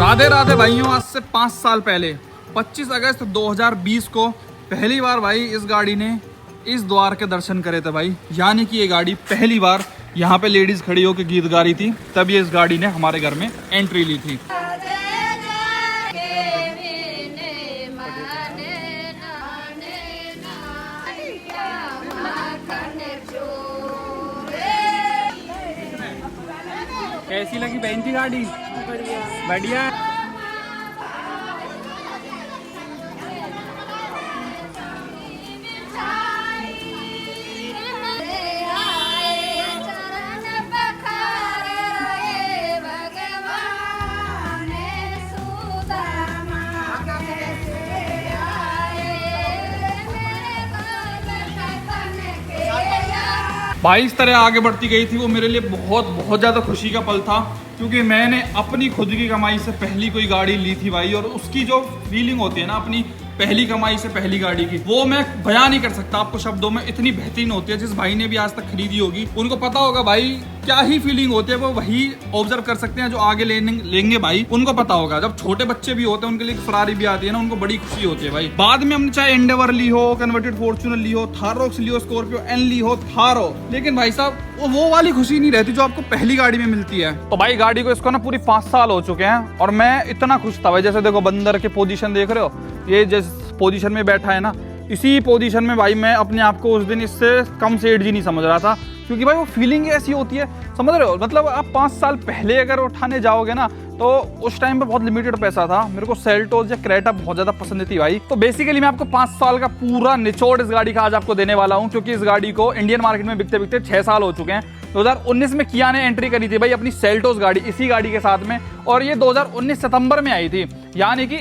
राधे राधे भाइयों। आज से 5 साल पहले 25 अगस्त 2020 को पहली बार भाई इस गाड़ी ने इस द्वार के दर्शन करे थे भाई। यानी कि ये गाड़ी पहली बार यहाँ पे लेडीज खड़ी होकर गीत गा रही थी, तब ये इस गाड़ी ने हमारे घर में एंट्री ली थी। कैसी लगी बहन की गाड़ी? बढ़िया। भाई इस तरह आगे बढ़ती गई थी वो मेरे लिए बहुत ज़्यादा खुशी का पल था, क्योंकि मैंने अपनी खुद की कमाई से पहली कोई गाड़ी ली थी भाई। और उसकी जो फीलिंग होती है ना अपनी पहली कमाई से पहली गाड़ी की, वो मैं बयान नहीं कर सकता आपको शब्दों में। इतनी बेहतरीन होती है। जिस भाई ने भी आज तक खरीदी होगी उनको पता होगा भाई क्या ही फीलिंग होती है, वो वही ऑब्जर्व कर सकते हैं जो आगे लेंगे भाई, उनको पता होगा। जब छोटे बच्चे भी होते हैं उनके लिए फरारी भी आती है ना, उनको बड़ी खुशी होती है भाई। बाद में हमने चाहे एंडेवर ली हो, कन्वर्टेड फॉर्च्यूनर ली हो, थारोक्स ली हो, स्कॉर्पियो एन ली हो, थार हो, लेकिन भाई साहब वो वाली खुशी नहीं रहती जो आपको पहली गाड़ी में मिलती है। तो भाई गाड़ी को इसको ना पूरी 5 साल हो चुके हैं और मैं इतना खुश था भाई। जैसे देखो बंदर के पोजीशन देख रहे हो, ये जिस पोजीशन में बैठा है ना, इसी पोजीशन में भाई मैं अपने आप को उस दिन इससे कम सेठ जी नहीं समझ रहा था, क्योंकि भाई वो फीलिंग ऐसी होती है, समझ रहे हो। मतलब आप 5 साल पहले अगर उठाने जाओगे ना, तो उस टाइम पे बहुत लिमिटेड पैसा था। मेरे को सेल्टोस या क्रेटा बहुत ज्यादा पसंद थी भाई। तो बेसिकली मैं आपको 5 साल का पूरा निचोड़ इस गाड़ी का आज आपको देने वाला हूं, क्योंकि इस गाड़ी को इंडियन मार्केट में बिकते बिकते 6 साल हो चुके हैं। 2019 में किया ने एंट्री करी थी भाई अपनी सेल्टोस गाड़ी, इसी गाड़ी के साथ में, और ये 2019 सितंबर में आई थी। यानी कि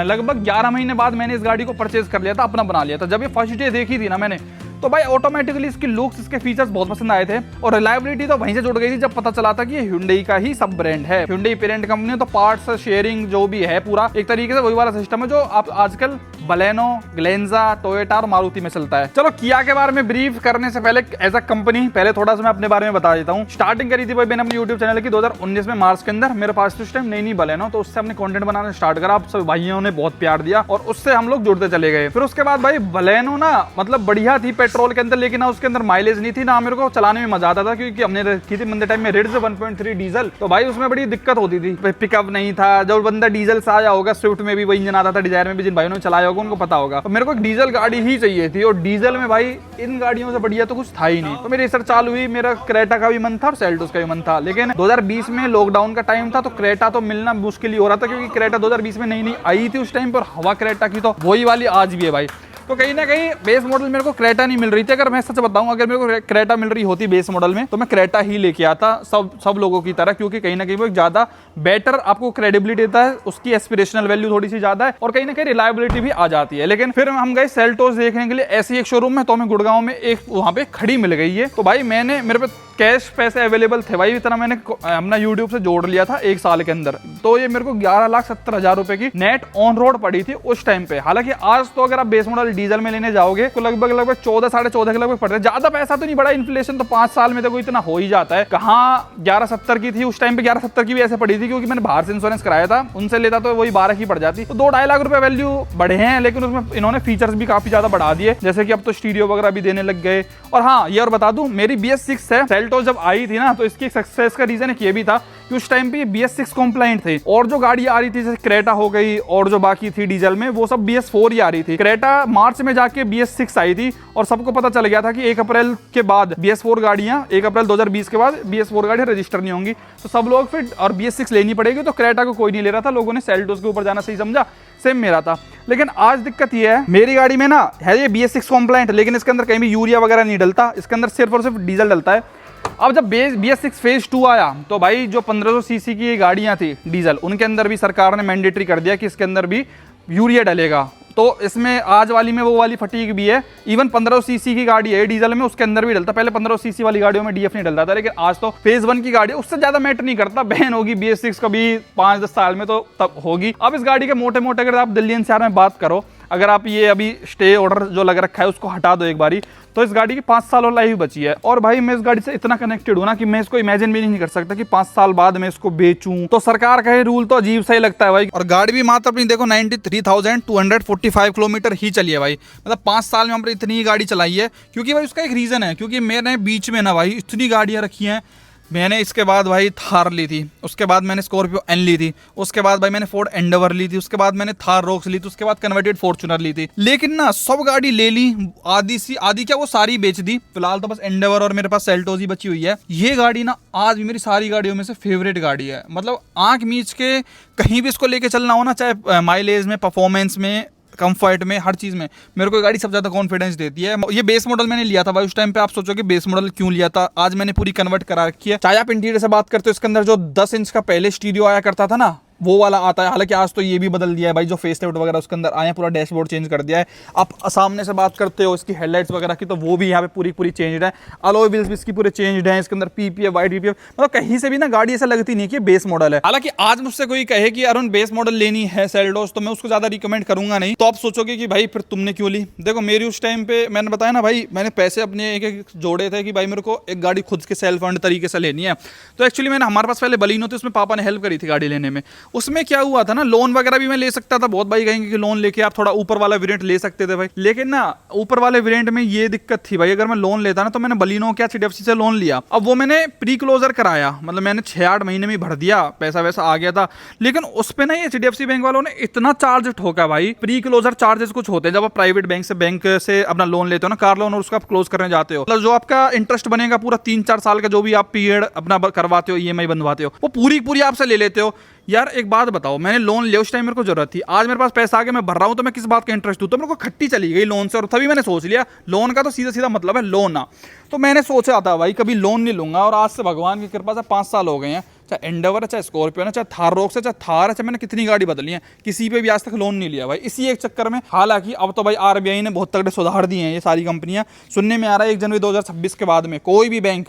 लगभग 11 महीने बाद मैंने इस गाड़ी को परचेज कर लिया था, अपना बना लिया था। जब ये फर्स्ट डे देखी थी ना मैंने, तो भाई ऑटोमेटिकली इसकी लुक्स, इसके फीचर्स बहुत पसंद आए थे। और रिलायबिलिटी तो वहीं से जुड़ गई थी जब पता चला था कि ये Hyundai का ही सब ब्रांड है। Hyundai पेरेंट कंपनी, तो पार्ट्स शेयरिंग जो भी है पूरा एक तरीके से वही वाला सिस्टम है जो आप आजकल बलेनो, ग्लेंजा, टोयोटा और मारुति में चलता है। चलो किया के बारे में ब्रीफ करने से पहले एज अ कंपनी पहले थोड़ा सा मैं अपने बारे में बता देता हूँ। स्टार्टिंग करी थी भाई मैंने अपने यूट्यूब चैनल की 2019 में मार्च के अंदर। मेरे पास उस टाइम नई बलेनो, तो उससे हमने कंटेंट बनाना स्टार्ट करा। आप सब भाइयों ने बहुत प्यार दिया और उससे हम लोग जुड़ते चले गए। फिर उसके बाद भाई बलेनो ना मतलब बढ़िया थी पेट्रोल के अंदर, लेकिन उसके अंदर माइलेज नहीं थी ना, मेरे को चलाने में मजा आता था, क्योंकि हमने रखी थी मंदे टाइम में रिड्ज 1.3 डीजल, तो भाई उसमें बड़ी दिक्कत होती थी। पिकअप नहीं था। जो बंदा डीजल से आया होगा, स्विफ्ट में भी वही इंजन आता था, डिजायर में भी जिन भाइयों ने चलाया होगा उनको पता होगा। तो मेरे को एक डीजल गाड़ी ही चाहिए थी, और डीजल में भाई इन गाड़ियों से बढ़िया तो कुछ था ही नहीं। तो मेरी रिसर्च चालू हुई। मेरा क्रेटा का भी मन था और सेल्टोस का भी मन था, लेकिन 2020 में लॉकडाउन का टाइम था, तो क्रेटा तो मिलना मुश्किल ही हो रहा था, क्योंकि क्रेटा 2020 में नई आई थी उस टाइम पर। हवा क्रेटा की तो वही वाली आज भी है भाई। तो कहीं ना कहीं बेस मॉडल मेरे को क्रेटा नहीं मिल रही थी। अगर मैं सच बताऊं, अगर मेरे को क्रेटा मिल रही होती बेस मॉडल में, तो मैं क्रेटा ही लेके आता सब लोगों की तरह, क्योंकि कहीं ना कहीं वो एक ज्यादा बेटर आपको क्रेडिबिलिटी देता है, उसकी एस्पिरेशनल वैल्यू थोड़ी सी ज्यादा है, और कहीं ना कहीं रिलायबिलिटी भी आ जाती है। लेकिन फिर हम गए सेल्टोस देखने के लिए ऐसी एक शोरूम में, तो हमें गुड़गांव में एक वहां पे खड़ी मिल गई है। तो भाई मेरे पे कैश पैसे अवेलेबल थे भाई, इतना मैंने अपना यूट्यूब से जोड़ लिया था 1 साल के अंदर। तो ये मेरे को 11,70,000 रुपए की नेट ऑन रोड पड़ी थी उस टाइम पे। हालांकि आज तो अगर आप बेस मॉडल डीजल में लेने जाओगे तो लगभग 14 साढ़े 14 के लगभग पड़ते हैं। ज्यादा पैसा तो नहीं बढ़ा, इन्फ्लेशन तो 5 साल में तो कोई इतना हो ही जाता है। कहाँ 11,70 की थी उस टाइम पे, 11,70 की भी ऐसे पड़ी थी क्योंकि मैंने बाहर से इंश्योरेंस कराया था, उनसे लेता तो वही 12 की पड़ जाती। तो 2-2.5 लाख रुपए वैल्यू बढ़े हैं, लेकिन उसमें इन्होंने फीचर्स भी काफी ज्यादा बढ़ा दिए, जैसे कि अब तो स्टीरियो वगैरह भी देने लग गए। और हाँ, ये और बता दूं, मेरी BS6 है। सेल्टोस जब आई थी ना, तो इसकी सक्सेस का रीजन एक ये भी था कि उस टाइम पे BS6 कॉम्प्लाइंट थे, और जो गाड़ी आ रही थी जैसे क्रेटा हो गई और जो बाकी थी डीजल में, वो सब BS4 ही आ रही थी। क्रेटा मार्च में जाके BS6 आई थी, और सबको पता चल गया था कि 1 अप्रैल के बाद BS4 गाड़ियां, 1 अप्रैल 2020 के बाद BS4 गाड़ियां रजिस्टर नहीं होंगी, तो सब लोग फिर और BS6 लेनी पड़ेगी। तो क्रेटा को कोई नहीं ले रहा था, लोगों ने सेल्टोस के ऊपर जाना सही समझा। सेम मेरा था। लेकिन आज दिक्कत ये है, मेरी गाड़ी में ना है ये BS6 कॉम्प्लाइंट, लेकिन इसके अंदर कहीं भी यूरिया वगैरह नहीं डलता, इसके अंदर सिर्फ और सिर्फ डीजल डलता है। अब जब BS6 फेज 2 आया, तो भाई जो 1500 सीसी की गाड़ियां थी डीजल, उनके अंदर भी सरकार ने मैंडेटरी कर दिया कि इसके अंदर भी यूरिया डलेगा। तो इसमें आज वाली में वो वाली फटीक भी है। इवन 1500 सीसी की गाड़ी है डीजल में, उसके अंदर भी डलता। पहले 1500 सीसी वाली गाड़ियों में DF नहीं डलता था, लेकिन आज तो फेज 1 की गाड़ी, उससे ज्यादा मैटर नहीं करता। बैन होगी BS6 कभी 5-10 साल में तो तब होगी। अब इस गाड़ी के मोटे मोटे अगर आप दिल्ली NCR में बात करो, अगर आप ये अभी स्टे ऑर्डर जो लग रखा है उसको हटा दो एक बारी, तो इस गाड़ी की 5 साल और लाइफ बची है। और भाई मैं इस गाड़ी से इतना कनेक्टेड हूँ ना कि मैं इसको इमेजिन भी नहीं कर सकता कि 5 साल बाद मैं इसको बेचूं। तो सरकार का ये रूल तो अजीब सा ही लगता है भाई। और गाड़ी भी मात्र अपनी देखो 93,245 किलोमीटर ही चली है भाई, मतलब 5 साल में हमने इतनी ही गाड़ी चलाई है। क्योंकि भाई उसका एक रीज़न है, क्योंकि मैंने बीच में ना भाई इतनी गाड़ियाँ रखी हैं। मैंने इसके बाद भाई थार ली थी, उसके बाद मैंने स्कॉर्पियो एन ली थी, उसके बाद भाई मैंने फोर्ड एंडेवर ली थी, उसके बाद मैंने थार रॉक्स ली थी, उसके बाद कन्वर्टेड फॉर्च्यूनर ली थी। लेकिन ना सब गाड़ी ले ली, आधी क्या वो सारी बेच दी। फिलहाल तो बस एंडेवर और मेरे पास सेल्टोस ही बची हुई है। ये गाड़ी ना आज भी मेरी सारी गाड़ियों में से फेवरेट गाड़ी है। मतलब आंख मीच के कहीं भी इसको लेके चलना हो ना, चाहे माइलेज में, परफॉर्मेंस में, कंफर्ट में, हर चीज़ में मेरे को गाड़ी सबसे ज़्यादा कॉन्फिडेंस देती है। ये बेस मॉडल मैंने लिया था भाई उस टाइम पे। आप सोचो कि बेस मॉडल क्यों लिया था, आज मैंने पूरी कन्वर्ट करा रखी है। चाहे आप इंटीरियर से बात करते हो, इसके अंदर जो 10 इंच का पहले स्टीरियो आया करता था ना, वो वाला आता है। हालांकि आज तो ये भी बदल दिया है भाई, जो फेस लिफ्ट वगैरह उसके अंदर आए हैं, पूरा डैशबोर्ड चेंज कर दिया है। आप सामने से बात करते हो इसकी हेडलाइट्स वगैरह की, तो वो भी यहाँ पे पूरी चेंज है। अलॉय व्हील्स भी इसकी पूरे चेंज हैं। इसके अंदर पीपीएफ, वाइड पीपीएफ, मतलब कहीं से भी ना गाड़ी ऐसा लगती नहीं कि बेस मॉडल है। हालांकि आज मुझसे कोई कहे कि अरुण बेस मॉडल लेनी है सेल्टोस, तो मैं उसको ज्यादा रिकमेंड करूंगा नहीं। तो आप सोचोगे कि भाई फिर तुमने क्यों ली। देखो मेरी उस टाइम पे मैंने बताया ना भाई, मैंने पैसे अपने एक जोड़े थे कि भाई मेरे को एक गाड़ी खुद के सेल्फ फंड तरीके से लेनी है। तो एक्चुअली मैंने, हमारे पास पहले बलिनो थी, उसमें पापा ने हेल्प करी थी गाड़ी लेने में। उसमें क्या हुआ था ना, लोन वगैरह भी मैं ले सकता था। बहुत भाई कहेंगे कि लोन लेके आप थोड़ा ऊपर वाला वेरिएंट ले सकते थे भाई, लेकिन ना ऊपर वाले वेरिएंट में ये दिक्कत थी भाई, अगर मैं लोन लेता ना, तो मैंने बलिनो क्या एचडीएफसी से लोन लिया। अब वो मैंने प्री क्लोजर कराया, मतलब मैंने 6-8 महीने में भर दिया, पैसा वैसा आ गया था। लेकिन उस पे ना ये एचडीएफसी बैंक वालों ने इतना चार्ज ठोका भाई। प्री क्लोजर चार्जेस कुछ होते हैं जब आप प्राइवेट बैंक से अपना लोन लेते हो ना, कार लोन, और उसको आप क्लोज करने जाते हो, मतलब जो आपका इंटरेस्ट बनेगा पूरा 3-4 साल का, जो भी आप पीरियड अपना करवाते हो, ईएमआई बनवाते हो, वो पूरी आपसे ले लेते हो। यार एक बात बताओ, मैंने लोन लिया उस टाइम, मेरे को जरूरत थी, आज मेरे पास पैसा आ गया, मैं भर रहा हूं, तो मैं किस बात का इंटरेस्ट दूं। तो मेरे को खट्टी चली गई लोन से, और तभी मैंने सोच लिया लोन का तो सीधा मतलब है लोन ना। तो मैंने सोचा था भाई कभी लोन नहीं लूंगा, और आज से भगवान की कृपा से 5 साल हो गए हैं। चाहे एंडेवर है, चाहे स्कॉर्पियो है, चाहे थार रॉक्स है, चाहे थार है, चाहे मैंने कितनी गाड़ी बदली है, किसी पे भी आज तक लोन नहीं लिया भाई, इसी एक चक्कर में। हालांकि अब तो भाई आरबीआई ने बहुत तगड़े सुधार दिए हैं, ये सारी कंपनियां, सुनने में आ रहा है 1 जनवरी 2026 के बाद में कोई भी बैंक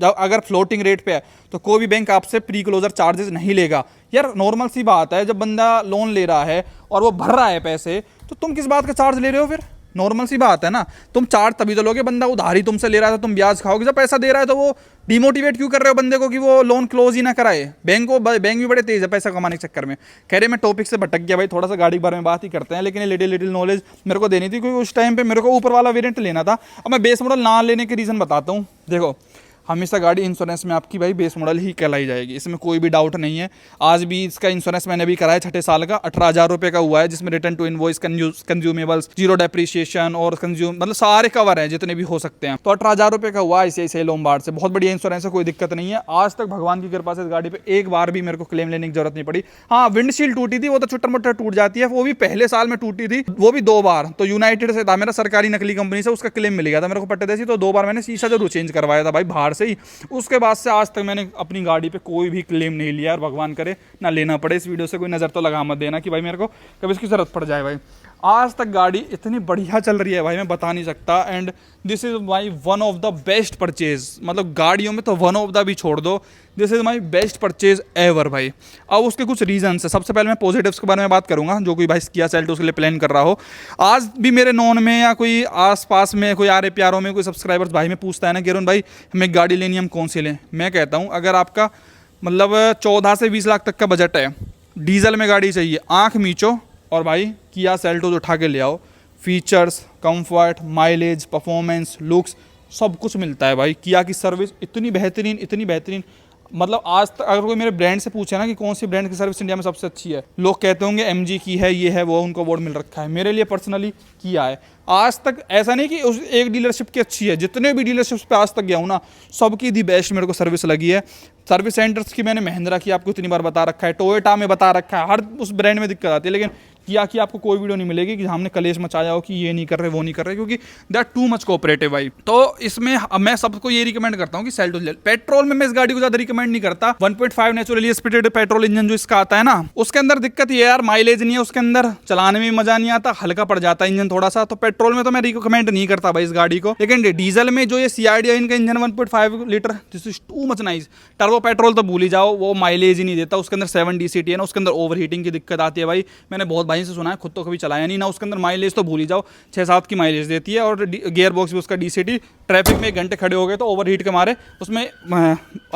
अगर फ्लोटिंग रेट पे है तो कोई भी बैंक आपसे प्री क्लोजर चार्जेस नहीं लेगा। यार नॉर्मल सी बात है, जब बंदा लोन ले रहा है और वो भर रहा है पैसे, तो तुम किस बात का चार्ज ले रहे हो फिर। नॉर्मल सी बात है ना, तुम चार्ज तभी तो लोगे, बंदा उधारी तुमसे ले रहा है तो तुम ब्याज खाओगे। जब पैसा दे रहा है तो वो डिमोटिवेट क्यों कर रहे हो बंदे को कि वो लोन क्लोज ही ना कराए। बैंक भी बड़े तेज है पैसा कमाने के चक्कर में। कह रहे मैं टॉपिक से भटक गया भाई, थोड़ा सा गाड़ी के बारे में बात ही करते हैं, लेकिन ये लिटिल नॉलेज मेरे को देनी थी, क्योंकि उस टाइम पे मेरे को ऊपर वाला वेरिएंट लेना था। अब मैं बेस मॉडल ना लेने के रीज़न बताता हूँ। देखो हमेशा गाड़ी इंश्योरेंस में आपकी भाई बेस मॉडल ही कहलाई जाएगी, इसमें कोई भी डाउट नहीं है। आज भी इसका इंश्योरेंस मैंने भी कराया 6 साल का, 18,000 रुपये का हुआ है, जिसमें return to invoice, consumables, zero depreciation और मतलब सारे कवर हैं जितने भी हो सकते हैं। तो 18,000 रुपये का हुआ ICICI लोम्बार्ड से, बहुत बढ़िया इंश्योरेंस है, कोई दिक्कत नहीं है। आज तक भगवान की कृपा से इस गाड़ी पर एक बार भी मेरे को क्लेम लेने की जरूरत नहीं पड़ी। हाँ विंडशील्ड टूटी थी, वो तो छोटा मोटा टूट जाती है, वो भी पहले साल में टूटी थी, वो भी 2 बार। तो यूनाइटेड से था मेरा, सरकारी नकली कंपनी से, उसका क्लेम मिल गया था मेरे को पट्टे देसी, तो 2 बार मैंने शीशा जरूर चेंज करवाया था भाई बाहर से ही। उसके बाद से आज तक मैंने अपनी गाड़ी पे कोई भी क्लेम नहीं लिया, और भगवान करे ना लेना पड़े। इस वीडियो से कोई नज़र तो लगा मत देना कि भाई मेरे को कभी इसकी ज़रूरत पड़ जाए भाई। आज तक गाड़ी इतनी बढ़िया चल रही है भाई, मैं बता नहीं सकता। And this is my one of the best purchase, मतलब गाड़ियों में तो वन ऑफ द भी छोड़ दो, this is my best purchase ever भाई। अब उसके कुछ रीजंस है। सबसे पहले मैं पॉजिटिव्स के बारे में बात करूंगा, जो कोई भाई किया सेल्टोस के लिए प्लान कर रहा हो। आज भी मेरे नॉन में या कोई आसपास में कोई आरे प्यारों में कोई सब्सक्राइबर्स भाई में पूछता है ना कि अरुण भाई हमें गाड़ी लेनी, हम कौन सी लें। मैं कहता हूँ अगर आपका मतलब 14 से 20 लाख तक का बजट है, डीजल में गाड़ी चाहिए, आँख मीचो और भाई किया सेल्टोस उठा के ले आओ। Features, comfort, mileage, performance, looks, सब कुछ मिलता है भाई। किया की सर्विस इतनी बेहतरीन, मतलब आज तक अगर कोई मेरे ब्रांड से पूछे ना कि कौन सी ब्रांड की सर्विस इंडिया में सबसे अच्छी है, लोग कहते होंगे MG की है, ये है वो, उनको अवार्ड मिल रखा है। मेरे लिए पर्सनली किया है। आज तक ऐसा नहीं कि उस एक डीलरशिप की अच्छी है, जितने भी डीलरशिप्स पे आज तक गया हूँ ना, सबकी दी बेस्ट मेरे को सर्विस लगी है। सर्विस सेंटर्स की मैंने महिंद्रा की आपको इतनी बार बता रखा है, टोयोटा में बता रखा है, हर उस ब्रांड में दिक्कत आती है, लेकिन किया कि आपको कोई वीडियो नहीं मिलेगी कि हमने कलेश मचाया हो कि ये नहीं कर रहे वो नहीं कर रहे, क्योंकि they are too much cooperative भाई। तो इसमें मैं सबको ये रिकमेंड करता हूँ कि सेल्टोस ले। पेट्रोल में मैं इस गाड़ी को ज्यादा रिकमेंड नहीं करता। 1.5 नेचुरली एस्पिरेटेड पेट्रोल इंजन जो इसका आता है ना, उसके अंदर दिक्कत ये यार माइलेज नहीं है उसके अंदर, चलाने में मजा नहीं आता, हल्का पड़ जाता है इंजन थोड़ा सा। तो पेट्रोल में तो मैं रिकमेंड नहीं करता भाई इस गाड़ी को। लेकिन डीजल में जो ये CRDI इनका engine 1.5 litre, this is too much nice. Turbo petrol तो भूल ही जाओ, वो माइलेज ही नहीं देता। उसके अंदर 7 DCT है ना, उसके अंदर ओवर हीटिंग की दिक्कत आती है भाई। मैंने बहुत भाई से सुना है, खुद तो कभी चलाया नहीं ना। उसके अंदर माइलेज तो भूल ही जाओ, 6-7 की माइलेज देती है। और गियर बॉक्स भी उसका DCT, ट्रैफिक में 1 घंटे खड़े हो गए तो ओवरहीट के मारे उसमें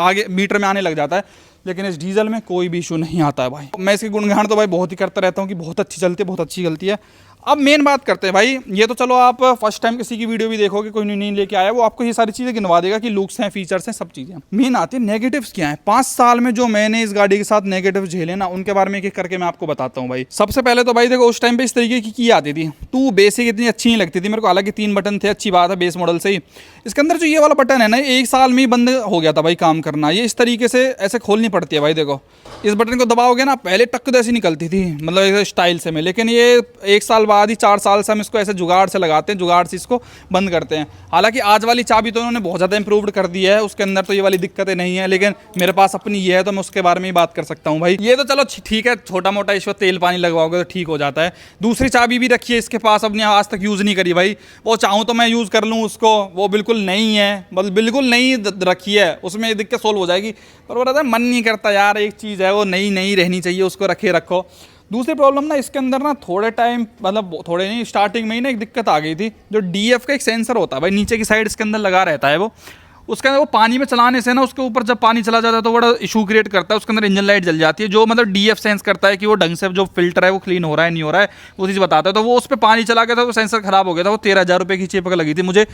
आगे मीटर में आने लग जाता है। लेकिन इस डीजल में कोई भी इशू नहीं आता है भाई। मैं इसकी गुणगान तो भाई बहुत ही करता रहता हूँ कि बहुत अच्छी चलती है, बहुत अच्छी चलती है। अब मेन बात करते हैं भाई, ये तो चलो आप फर्स्ट टाइम किसी की वीडियो भी देखोगे, कोई नहीं लेके आया, वो आपको ये सारी चीज़ें गिनवा देगा कि लुक्स हैं, फीचर्स हैं, सब चीज़ें। मेन आती है नेगेटिव्स क्या है। 5 साल में जो मैंने इस गाड़ी के साथ नेगेटिव झेले ना, उनके बारे में एक एक करके मैं आपको बताता हूँ भाई। सबसे पहले तो भाई देखो, उस टाइम पे इस तरीके की आती थी, टू बेसिक इतनी अच्छी नहीं लगती थी मेरे को। हालांकि 3 बटन थे, अच्छी बात है बेस मॉडल से ही। इसके अंदर जो ये वाला बटन है ना, 1 साल में ही बंद हो गया था भाई काम करना। ये इस तरीके से ऐसे खोलनी पड़ती है भाई। देखो इस बटन को दबाओगे ना, पहले टक तो ऐसी निकलती थी, मतलब स्टाइल से में। लेकिन ये 1 साल बाद ही, 4 साल से हम इसको ऐसे जुगाड़ से लगाते हैं, जुगाड़ से इसको बंद करते हैं। हालांकि आज वाली चाबी तो उन्होंने बहुत ज़्यादा इंप्रूव्ड कर दी है, उसके अंदर तो ये वाली दिक्कतें नहीं है। लेकिन मेरे पास अपनी ये है तो मैं उसके बारे में ही बात कर सकता हूँ भाई। ये तो चलो ठीक है, छोटा मोटा इसको तेल पानी लगवाओगे तो ठीक हो जाता है। दूसरी चाबी भी रखी है इसके पास, अपने आज तक यूज़ नहीं करी भाई। वो चाहूँ तो मैं यूज़ कर लूँ उसको, वो बिल्कुल नहीं है, मतलब बिल्कुल नहीं रखी है, उसमें दिक्कत सोल्व हो जाएगी। पर वो रहता है मन नहीं करता यार, एक चीज़ है वो नई रहनी चाहिए, उसको रखो। दूसरी प्रॉब्लम ना इसके अंदर ना, थोड़े टाइम मतलब थोड़े नहीं, स्टार्टिंग में ही ना एक दिक्कत आ गई थी। जो DF का एक सेंसर होता है भाई, नीचे की साइड इसके अंदर लगा रहता है वो, उसके अंदर वो पानी में चलाने से ना, उसके ऊपर जब पानी चला जाता है तो बड़ा इशू क्रिएट करता है। उसके अंदर इंजन लाइट जल जाती है, जो मतलब DF सेंस करता है कि वो ढंग से जो फिल्टर है वो क्लीन हो रहा है नहीं हो रहा है, वो चीज़ बताता है। तो वो उस पर पानी चला गया था, वो सेंसर खराब हो गया था। वो 13,000 रुपये की चेपक लगी थी मुझे।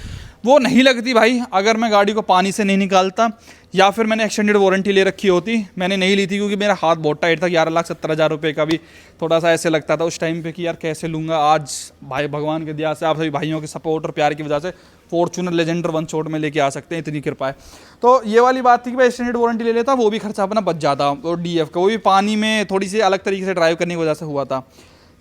वो नहीं लगती भाई अगर मैं गाड़ी को पानी से नहीं निकालता, या फिर मैंने एक्सटेंडेड वारंटी ले रखी होती। मैंने नहीं ली थी क्योंकि मेरा हाथ बहुत टाइट था। 11,70,000 रुपये का भी थोड़ा सा ऐसे लगता था उस टाइम पे कि यार कैसे लूँगा। आज भाई भगवान के दया से, आप सभी भाइयों के सपोर्ट और प्यार की वजह से फॉर्च्यूनर लेजेंडर 1 शॉट में लेके आ सकते हैं, इतनी कृपा है। तो ये वाली बात थी कि भाई एक्सटेंडेड वारंटी ले लेता, वो भी खर्चा अपना बच जाता। और DF का वो भी पानी में थोड़ी सी अलग तरीके से ड्राइव करने की वजह से हुआ था।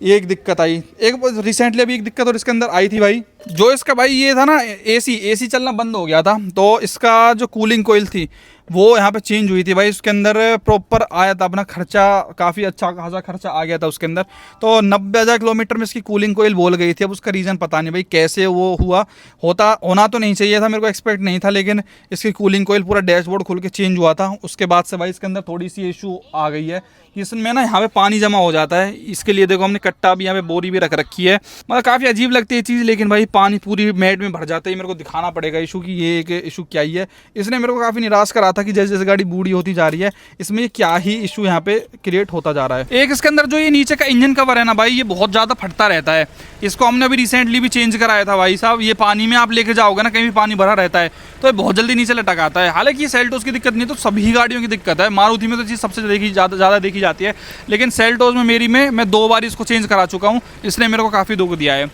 ये एक दिक्कत आई। एक रिसेंटली अभी एक दिक्कत और इसके अंदर आई थी भाई, जो इसका भाई ये था ना, AC चलना बंद हो गया था। तो इसका जो कूलिंग कोयल थी वो यहाँ पे चेंज हुई थी भाई। उसके अंदर प्रॉपर आया था अपना खर्चा, काफ़ी अच्छा खासा खर्चा आ गया था उसके अंदर। तो 90,000 किलोमीटर में इसकी कूलिंग कोयल बोल गई थी। अब उसका रीज़न पता नहीं भाई कैसे वो होना तो नहीं चाहिए था, मेरे को एक्सपेक्ट नहीं था। लेकिन इसकी कूलिंग कोयल पूरा डैशबोर्ड खुल के चेंज हुआ था। उसके बाद से भाई इसके अंदर थोड़ी सी इशू आ गई है, इसमें ना यहाँ पे पानी जमा हो जाता है। इसके लिए देखो हमने कट्टा भी यहाँ पे बोरी भी रख रखी है। मतलब काफ़ी अजीब लगती है चीज़, लेकिन भाई पानी पूरी मैट में भर जाता है। मेरे को दिखाना पड़ेगा इशू की ये एक इशू क्या ही है। इसने मेरे को काफ़ी निराश करा था कि जैसे जैसे गाड़ी बूढ़ी होती जा रही है, इसमें क्या ही इशू यहाँ पे क्रिएट होता जा रहा है। एक इसके अंदर जो ये नीचे का इंजन कवर है ना भाई, ये बहुत ज़्यादा फटता रहता है। इसको हमने अभी रिसेंटली भी चेंज कराया था भाई साहब। ये पानी में आप लेके जाओगे ना, कहीं भी पानी भरा रहता है तो ये बहुत जल्दी नीचे लटक आता है। हालांकि ये सेल्टोस की दिक्कत नहीं, तो सभी गाड़ियों की दिक्कत है। मारुति में तो चीज़ सबसे ज़्यादा देखी जाती है, लेकिन सेल्टोस में मेरी में मैं 2 बार इसको चेंज करा चुका हूँ। इसने मेरे को काफ़ी दुख दिया है।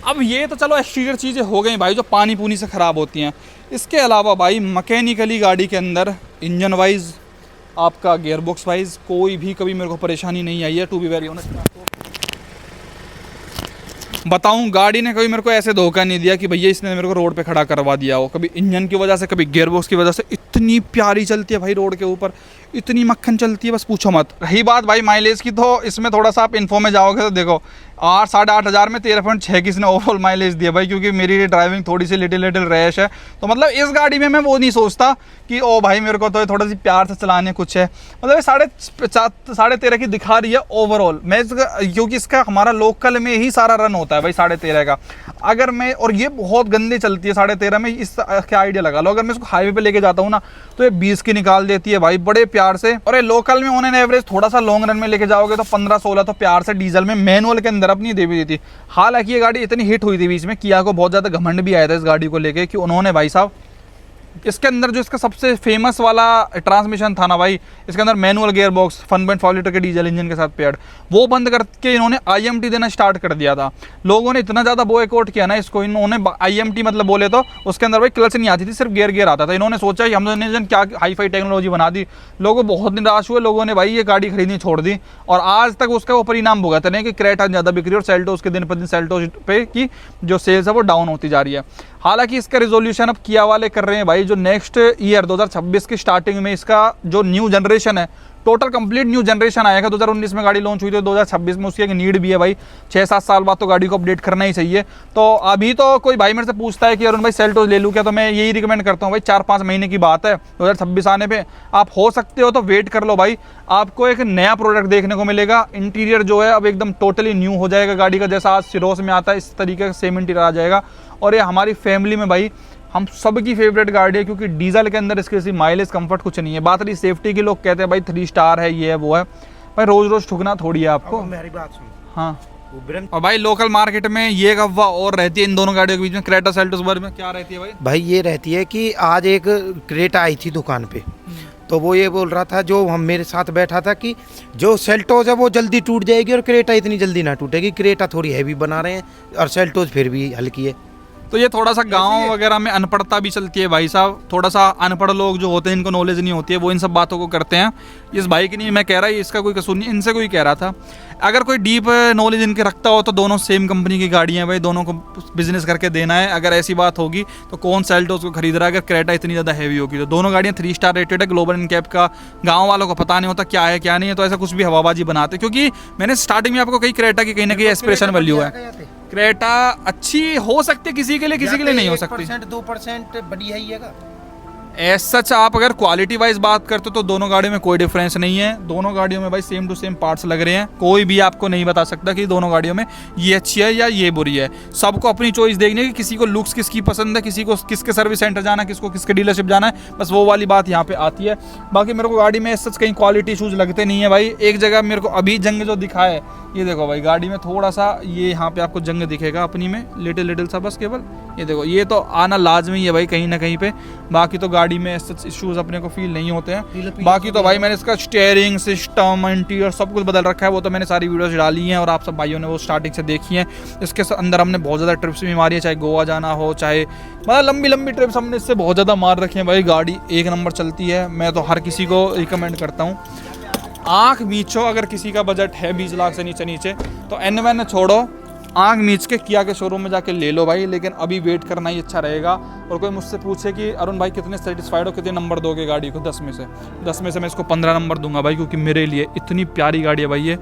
अब ये तो चलो एक्सटीरियर चीज़ें हो गई भाई, जो पानी पूनी से ख़राब होती हैं। इसके अलावा भाई मैकेनिकली गाड़ी के अंदर इंजन वाइज, आपका गियर बॉक्स वाइज कोई भी कभी मेरे को परेशानी नहीं आई है। टू बी वेरी ऑनेस्ट बताऊं, गाड़ी ने कभी मेरे को ऐसे धोखा नहीं दिया कि भैया इसने मेरे को रोड पे खड़ा करवा दिया हो। कभी इंजन की वजह से, कभी गियर बॉक्स की वजह से। इतनी प्यारी चलती है भाई रोड के ऊपर, इतनी मक्खन चलती है बस पूछो मत। रही बात भाई माइलेज की, तो इसमें थोड़ा सा आप इन्फो में जाओगे तो देखो 8-8.5 में 13.6 की इसने ओवरऑल माइलेज दिया भाई। क्योंकि मेरी ड्राइविंग थोड़ी सी लिटिल रैश है, तो मतलब इस गाड़ी में मैं वो नहीं सोचता कि ओ भाई मेरे को तो थोड़ा सी प्यार से चलाने कुछ है। मतलब 13.5 की दिखा रही है ओवरऑल। मैं क्योंकि इसका हमारा लोकल में ही सारा रन होता है भाई 13.5 का। अगर मैं, और ये बहुत गंदी चलती है 13.5 में, इस क्या आइडिया लगा लो। अगर मैं इसको हाईवे पे लेके जाता हूँ ना, तो ये 20 की निकाल देती है भाई बड़े प्यार से। और ये लोकल में ऑन एन एवरेज थोड़ा सा लॉन्ग रन में लेके जाओगे तो 15-16 तो प्यार से डीजल में मैनुअल के अंदर अपनी दे भी देती। हालांकि ये गाड़ी इतनी हिट हुई थी बीच में, किया को बहुत ज़्यादा घमंड भी आया था इस गाड़ी को लेके कि उन्होंने भाई साहब इसके अंदर जो इसका सबसे फेमस वाला ट्रांसमिशन था ना भाई, इसके अंदर मैनुअल गियर बॉक्स 1.5 लीटर के डीजल इंजन के साथ पेयर्ड, वो बंद करके इन्होंने IMT देना स्टार्ट कर दिया था। लोगों ने इतना ज़्यादा बॉयकॉट किया ना इसको, इन्होंने IMT मतलब बोले तो उसके अंदर भाई क्लच नहीं आती थी, सिर्फ गियर आता था। इन्होंने सोचा कि हमने क्या हाई-फाई टेक्नोलॉजी बना दी। लोगों बहुत निराश हुए, लोगों ने भाई ये गाड़ी खरीदनी छोड़ दी। और आज तक उसका वो परिणाम भुगत रहे हैं कि क्रेटा ज़्यादा बिक्री और सेल्टोस के दिन पर दिन सेल्टोस पे की जो सेल्स है वो डाउन होती जा रही है। हालांकि इसका रिजोल्यूशन अब किया वाले कर रहे हैं भाई, जो नेक्स्ट ईयर 2026 की स्टार्टिंग में इसका जो न्यू जनरेशन है टोटल कंप्लीट न्यू जनरेशन आएगा। 2019 में गाड़ी लॉन्च हुई थी, 2026 में उसकी एक नीड भी है भाई, 6-7 साल बाद तो गाड़ी को अपडेट करना ही चाहिए। तो अभी तो कोई भाई मेरे से पूछता है कि अरुण भाई सेल्टोस ले लूँ क्या, तो मैं यही रिकमेंड करता हूँ भाई 4-5 महीने की बात है, 2026 आने पे आप हो सकते हो तो वेट कर लो भाई। आपको एक नया प्रोडक्ट देखने को मिलेगा। इंटीरियर जो है अब एकदम टोटली न्यू हो जाएगा गाड़ी का, जैसा आज सिरोस में आता है इस तरीके का सेम इंटीरियर आ जाएगा। और ये हमारी फैमिली में भाई हम सबकी फेवरेट गाड़ी है, क्योंकि डीजल के अंदर इसके माइलेज कंफर्ट कुछ नहीं है। बात रही सेफ्टी की, लोग कहते हैं भाई 3 स्टार है, ये है वो है, भाई रोज रोज ठुकना थोड़ी है आपको। मेरी बात सुन। हाँ, और भाई लोकल मार्केट में ये एक अफवाह और रहती है इन दोनों गाड़ियों के बीच में, क्रेटा सेल्टोस बारे में क्या रहती है भाई? भाई ये रहती है कि आज एक क्रेटा आई थी दुकान पे, तो वो ये बोल रहा था, जो हम मेरे साथ बैठा था, कि जो सेल्टोस है वो जल्दी टूट जाएगी और क्रेटा इतनी जल्दी ना टूटेगी। क्रेटा थोड़ी हैवी बना रहे हैं और सेल्टोस फिर भी हल्की है। तो ये थोड़ा सा गांव वगैरह में अनपढ़ता भी चलती है भाई साहब। थोड़ा सा अनपढ़ लोग जो होते हैं, इनको नॉलेज नहीं होती है, वो इन सब बातों को करते हैं। इस भाई की नहीं मैं कह रहा, इसका कोई कसूर नहीं, इनसे कोई कह रहा था। अगर कोई डीप नॉलेज इनके रखता हो तो दोनों सेम कंपनी की गाड़ियाँ हैं भाई, दोनों को बिजनेस करके देना है। अगर ऐसी बात होगी तो कौन सेल्टोस को खरीद रहा है? अगर क्रेटा इतनी ज़्यादा हैवी होगी तो दोनों गाड़ियाँ 3 स्टार रेटेड है, ग्लोबल इनकैप का। गाँव वालों को पता नहीं होता क्या है क्या नहीं है, तो ऐसा कुछ भी हवाबाजी बनाते, क्योंकि मैंने स्टार्टिंग में आपको कही क्रेटा की कहीं ना कहीं एस्पिरेशन वैल्यू है। क्रेटा अच्छी हो सकती है किसी के लिए, किसी के लिए नहीं हो सकती। 1% 2% बढ़िया ही है। एज सच आप अगर क्वालिटी वाइज बात करते हो तो दोनों गाड़ियों में कोई डिफरेंस नहीं है। दोनों गाड़ियों में भाई सेम टू सेम पार्ट्स लग रहे हैं। कोई भी आपको नहीं बता सकता कि दोनों गाड़ियों में ये अच्छी है या ये बुरी है। सबको अपनी चॉइस देखनी है कि किसी को लुक्स किसकी पसंद है, किसी को किसके सर्विस सेंटर जाना है, किसको किसके डीलरशिप जाना है, बस वो वाली बात यहाँ पे आती है। बाकी मेरे को गाड़ी में सच कहीं क्वालिटी इशूज लगते नहीं है भाई। एक जगह मेरे को अभी जंग जो दिखा है, ये देखो भाई गाड़ी में थोड़ा सा ये यहाँ पे आपको जंग दिखेगा अपनी में, लिटिल सा बस केवल ये देखो, ये तो आना लाजमी है भाई कहीं ना कहीं पे। बाकी तो गाड़ी में सच इश्यूज अपने को फील नहीं होते हैं। बाकी तो भाई मैंने इसका स्टीयरिंग सिस्टम इंटीरियर सब कुछ बदल रखा है, वो तो मैंने सारी वीडियोस डाली हैं और आप सब भाइयों ने वो स्टार्टिंग से देखी हैं। इसके अंदर हमने बहुत ज़्यादा ट्रिप्स भी मारी है, चाहे गोवा जाना हो, चाहे मतलब लंबी लंबी ट्रिप्स हमने इससे बहुत ज़्यादा मार रखे हैं भाई। गाड़ी एक नंबर चलती है, मैं तो हर किसी को रिकमेंड करता हूँ। आँख मीचो अगर किसी का बजट है 20 लाख से नीचे तो N1 छोड़ो, आँख मीच के किया के शोरूम में जाके ले लो भाई। लेकिन अभी वेट करना ही अच्छा रहेगा। और कोई मुझसे पूछे कि अरुण भाई कितने सेटिस्फाइड हो, कितने नंबर दोगे गाड़ी को 10 में से मैं इसको 15 नंबर दूंगा भाई, क्योंकि मेरे लिए इतनी प्यारी गाड़ी है भाई। ये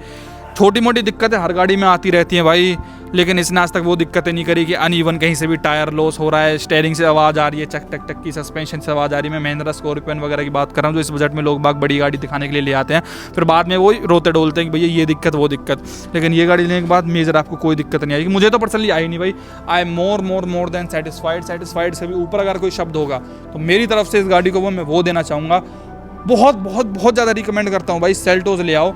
छोटी मोटी दिक्कतें हर गाड़ी में आती रहती हैं भाई, लेकिन इसने आज तक वो दिक्कतें नहीं करी कि अनइवन कहीं से भी टायर लॉस हो रहा है, स्टीयरिंग से आवाज़ आ रही है, चक टक टक की, सस्पेंशन से आवाज़ आ रही है। मैं महिंद्रा स्कॉर्पियन वगैरह की बात कर रहा हूँ, जो इस बजट में लोग बाग बड़ी गाड़ी दिखाने के लिए ले आते हैं, फिर बाद में वो रोते डोलते हैं कि भैया ये दिक्कत वो दिक्कत। लेकिन ये गाड़ी लेने के बाद मेजर आपको कोई दिक्कत नहीं आएगी। मुझे तो पर्सनली आई नहीं भाई। I am more than satisfied से भी ऊपर अगर कोई शब्द होगा तो मेरी तरफ से इस गाड़ी को मैं वो देना चाहूँगा। बहुत ज़्यादा रिकमेंड करता हूँ भाई, सेल्टोस ले आओ,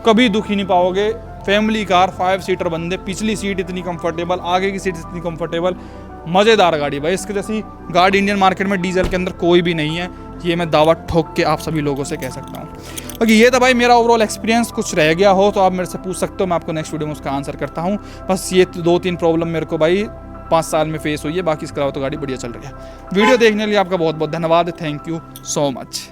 कभी दुखी नहीं पाओगे। फैमिली कार, 5 सीटर बंदे, पिछली सीट इतनी कंफर्टेबल, आगे की सीट इतनी कंफर्टेबल, मज़ेदार गाड़ी भाई। इसके जैसी गाड़ी इंडियन मार्केट में डीजल के अंदर कोई भी नहीं है, ये मैं दावा ठोक के आप सभी लोगों से कह सकता हूँ। बाकी ये था भाई मेरा ओवरऑल एक्सपीरियंस। कुछ रह गया हो तो आप मेरे से पूछ सकते हो, मैं आपको नेक्स्ट वीडियो में उसका आंसर करता हूँ। बस ये 2-3 प्रॉब्लम मेरे को भाई 5 साल में फेस हुई है, बाकी इसके अलावा तो गाड़ी बढ़िया चल रही है। वीडियो देखने के लिए आपका बहुत बहुत धन्यवाद। Thank you so much.